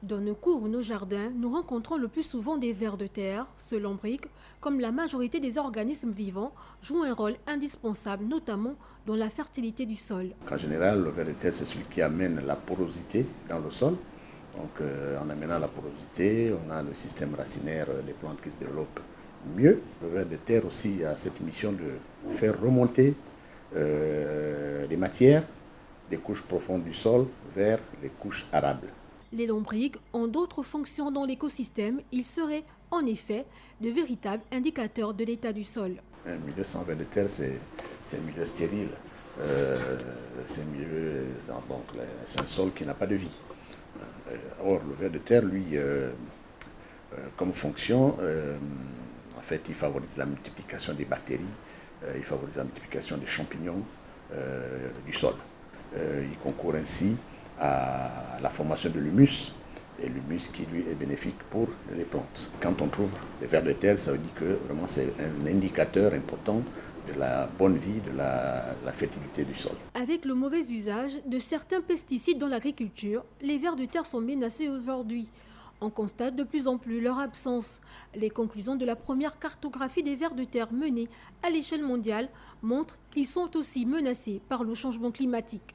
Dans nos cours ou nos jardins, nous rencontrons le plus souvent des vers de terre. Selon Brick, comme la majorité des organismes vivants, jouent un rôle indispensable, notamment dans la fertilité du sol. En général, le ver de terre, c'est celui qui amène la porosité dans le sol. Donc, en amenant la porosité, on a le système racinaire, les plantes qui se développent mieux. Le ver de terre aussi a cette mission de faire remonter les matières des couches profondes du sol vers les couches arables. Les lombrics ont d'autres fonctions dans l'écosystème. Ils seraient en effet de véritables indicateurs de l'état du sol. Un milieu sans ver de terre, c'est un milieu stérile. C'est un sol qui n'a pas de vie. Or, le ver de terre, lui, comme fonction, en fait, il favorise la multiplication des bactéries, il favorise la multiplication des champignons du sol. Il concourt ainsi à la formation de l'humus, et l'humus qui lui est bénéfique pour les plantes. Quand on trouve les vers de terre, ça veut dire que vraiment c'est un indicateur important de la bonne vie, de la fertilité du sol. Avec le mauvais usage de certains pesticides dans l'agriculture, les vers de terre sont menacés aujourd'hui. On constate de plus en plus leur absence. Les conclusions de la première cartographie des vers de terre menée à l'échelle mondiale montrent qu'ils sont aussi menacés par le changement climatique.